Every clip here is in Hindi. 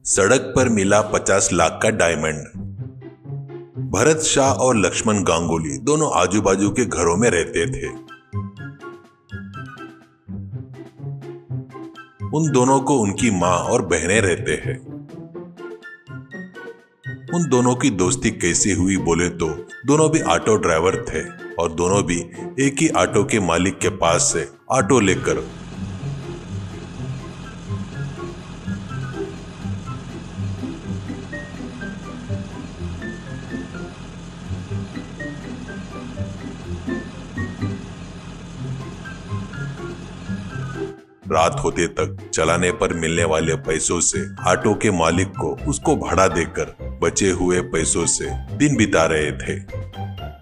सड़क पर मिला 50 लाख का डायमंड। भरत शाह और लक्ष्मण गांगुली दोनों आजू बाजू के घरों में रहते थे। उन दोनों को उनकी माँ और बहनें रहते हैं। उन दोनों की दोस्ती कैसी हुई बोले तो दोनों भी ऑटो ड्राइवर थे और दोनों भी एक ही ऑटो के मालिक के पास से ऑटो लेकर रात होते तक चलाने पर मिलने वाले पैसों से ऑटो के मालिक को उसको भाड़ा देकर बचे हुए पैसों से दिन बिता रहे थे।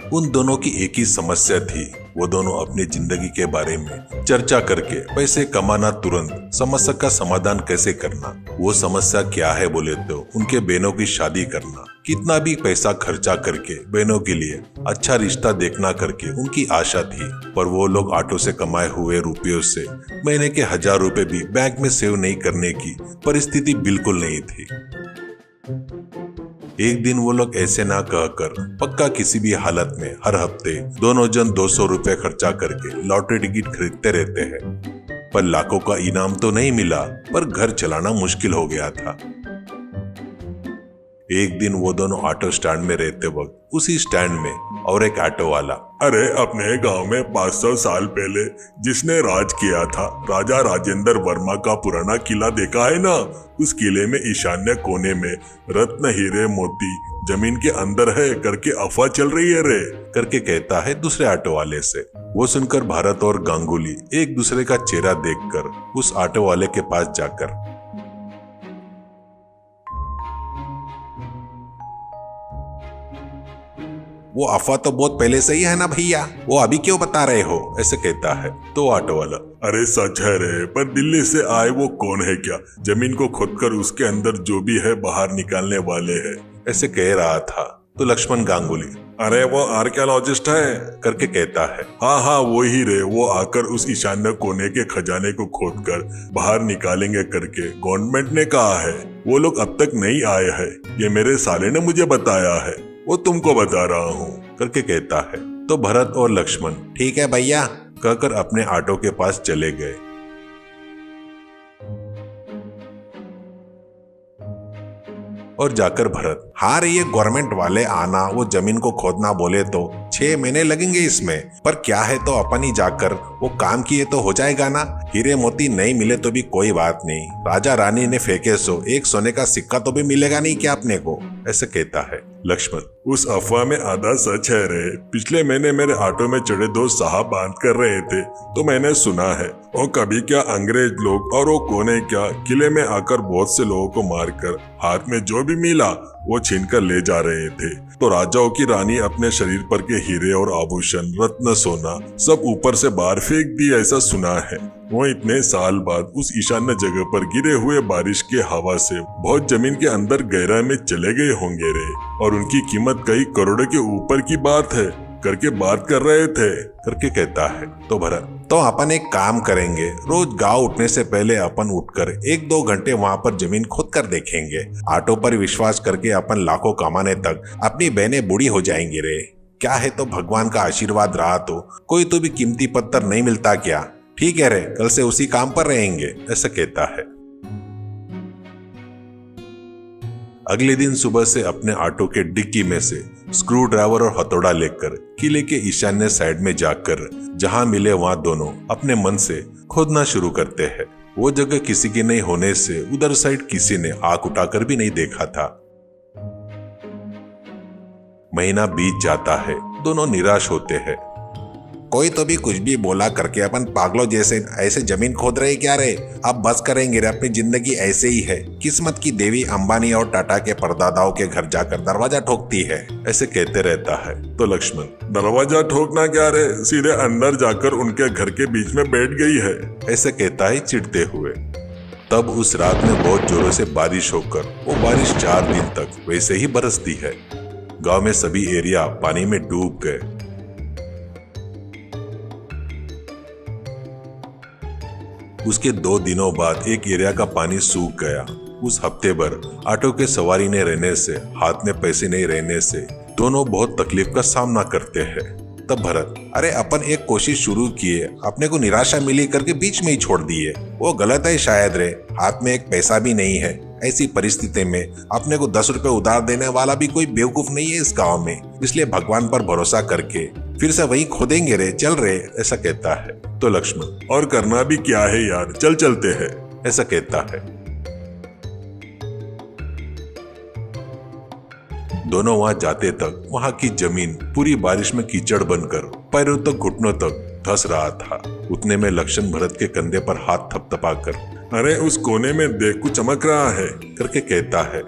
उन दोनों की एक ही समस्या थी, वो दोनों अपनी जिंदगी के बारे में चर्चा करके पैसे कमाना, तुरंत समस्या का समाधान कैसे करना। वो समस्या क्या है बोले तो उनके बहनों की शादी करना, कितना भी पैसा खर्चा करके बहनों के लिए अच्छा रिश्ता देखना करके उनकी आशा थी। पर वो लोग ऑटो से कमाए हुए रुपयों से महीने के 1000 रुपए भी बैंक में सेव नहीं करने की परिस्थिति बिल्कुल नहीं थी। एक दिन वो लोग ऐसे ना कहकर पक्का किसी भी हालत में हर हफ्ते दोनों जन 200 रुपए खर्चा करके लॉटरी टिकट खरीदते रहते हैं। पर लाखों का इनाम तो नहीं मिला, पर घर चलाना मुश्किल हो गया था। एक दिन वो दोनों ऑटो स्टैंड में रहते वक्त उसी स्टैंड में और एक ऑटो वाला, अरे अपने गांव में 500 साल पहले जिसने राज किया था, राजा राजेंद्र वर्मा का पुराना किला देखा है ना? उस किले में ईशान्य कोने में रत्न, हीरे, मोती जमीन के अंदर है करके अफवाह चल रही है रे, करके कहता है दूसरे ऑटो वाले से। वो सुनकर भारत और गांगुली एक दूसरे का चेहरा देखकर उस ऑटो वाले के पास जाकर, वो अफवाह तो बहुत पहले से ही है ना भैया, वो अभी क्यों बता रहे हो, ऐसे कहता है। तो ऑटो वाला, अरे सच है रे, पर दिल्ली से आए वो कौन है क्या? जमीन को खोदकर उसके अंदर जो भी है बाहर निकालने वाले हैं, ऐसे कह रहा था। तो लक्ष्मण गांगुली, अरे वो आर्कियोलॉजिस्ट है करके कहता है। हाँ वो ही रे, वो आकर उस ईशान्य कोने के खजाने को खोदकर बाहर निकालेंगे करके गवर्नमेंट ने कहा है। वो लोग अब तक नहीं आए हैं, ये मेरे साले ने मुझे बताया है, वो तुमको बता रहा हूँ, करके कहता है। तो भरत और लक्ष्मण ठीक है भैया कहकर अपने ऑटो के पास चले गए। और जाकर भरत, हाँ रे, ये गवर्नमेंट वाले आना वो जमीन को खोदना बोले तो 6 महीने लगेंगे इसमें, पर क्या है तो अपन ही जाकर वो काम किए तो हो जाएगा ना। हीरे मोती नहीं मिले तो भी कोई बात नहीं, राजा रानी ने फेंके सो एक सोने का सिक्का तो भी मिलेगा नहीं क्या अपने को, ऐसे कहता है। लक्ष्मण, उस अफवाह में आधा सच है रे। पिछले महीने मेरे ऑटो में चढ़े 2 साहब बात कर रहे थे तो मैंने सुना है, और कभी क्या अंग्रेज लोग और वो कोने क्या किले में आकर बहुत से लोगों को मारकर हाथ में जो भी मिला वो छीन कर ले जा रहे थे। तो राजाओं की रानी अपने शरीर पर के हीरे और आभूषण, रत्न, सोना सब ऊपर से बाहर फेंक दी, ऐसा सुना है। वो इतने साल बाद उस ईशान्य जगह पर गिरे हुए बारिश के हवा से बहुत जमीन के अंदर गहराई में चले गए होंगे रे, और उनकी कीमत कई करोड़ के ऊपर की बात है करके बात कर रहे थे, करके कहता है। तो भरत, तो अपन एक काम करेंगे, रोज गांव उठने से पहले अपन उठकर 1-2 घंटे वहां पर जमीन खोद कर देखेंगे। ऑटो पर विश्वास करके अपन लाखों कमाने तक अपनी बहनें बूढ़ी हो जाएंगी रे। क्या है तो भगवान का आशीर्वाद रहा तो कोई तो भी कीमती पत्थर नहीं मिलता क्या? ठीक है रे, कल से उसी काम पर रहेंगे, ऐसा कहता है। अगले दिन सुबह से अपने ऑटो के डिक्की में से स्क्रू ड्राइवर और हथौड़ा लेकर किले के ईशान्य साइड में जाकर जहां मिले वहां दोनों अपने मन से खोदना शुरू करते हैं। वो जगह किसी की नहीं होने से उधर साइड किसी ने आंख उठाकर भी नहीं देखा था। महीना बीत जाता है, दोनों निराश होते हैं। कोई तो भी कुछ भी बोला करके अपन पागलों जैसे ऐसे जमीन खोद रहे क्या रे? अब बस करेंगे रे, अपनी जिंदगी ऐसे ही है। किस्मत की देवी अंबानी और टाटा के परदादाओं के घर जाकर दरवाजा ठोकती है, ऐसे कहते रहता है। तो लक्ष्मण, दरवाजा ठोकना क्या रे, सीधे अंदर जाकर उनके घर के बीच में बैठ गई है, ऐसे कहता है चिढ़ते हुए। तब उस रात में बहुत जोरों से बारिश होकर वो बारिश 4 दिन तक वैसे ही बरसती है। गांव में सभी एरिया पानी में डूब गए। उसके 2 दिनों बाद एक एरिया का पानी सूख गया। उस हफ्ते भर ऑटो के सवारी नहीं रहने से, हाथ में पैसे नहीं रहने से दोनों बहुत तकलीफ का सामना करते हैं। तब भरत, अरे अपन एक कोशिश शुरू किए, अपने को निराशा मिली करके बीच में ही छोड़ दिए। वो गलत है शायद रे, हाथ में एक पैसा भी नहीं है। ऐसी परिस्थिति में अपने को 10 रुपए उधार देने वाला भी कोई बेवकूफ नहीं है इस गांव में, इसलिए भगवान पर भरोसा करके फिर से वही खोदेंगे रे, चल रे, ऐसा कहता है। तो लक्ष्मण, और करना भी क्या है यार, चल चलते हैं, ऐसा कहता है। दोनों वहां जाते तक वहां की जमीन पूरी बारिश में कीचड़ बनकर पैरों तक, घुटनों तक धंस रहा था। उतने में लक्ष्मण भरत के कंधे पर हाथ थपथपाकर, अरे उस कोने में देख, कुछ चमक रहा है, करके कहता है।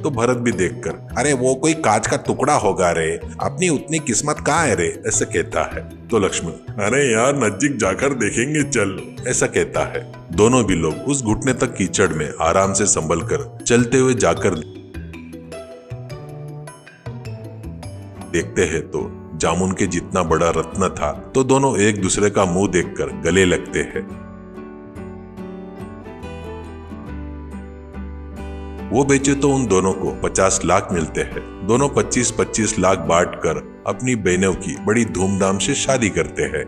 तो भरत भी देखकर, अरे वो कोई कांच का टुकड़ा होगा रे, अपनी उतनी किस्मत कहाँ है रे, ऐसे कहता है। तो लक्ष्मण, अरे यार नजदीक जाकर देखेंगे, चल, ऐसा कहता है। दोनों भी लोग उस घुटने तक कीचड़ में आराम से संभल कर चलते हुए जाकर देखते हैं तो जामुन के जितना बड़ा रत्न था। तो दोनों एक दूसरे का मुंह देखकर गले लगते हैं। वो बेचे तो उन दोनों को 50 लाख मिलते हैं। दोनों 25-25 लाख बांटकर अपनी बहनों की बड़ी धूमधाम से शादी करते हैं।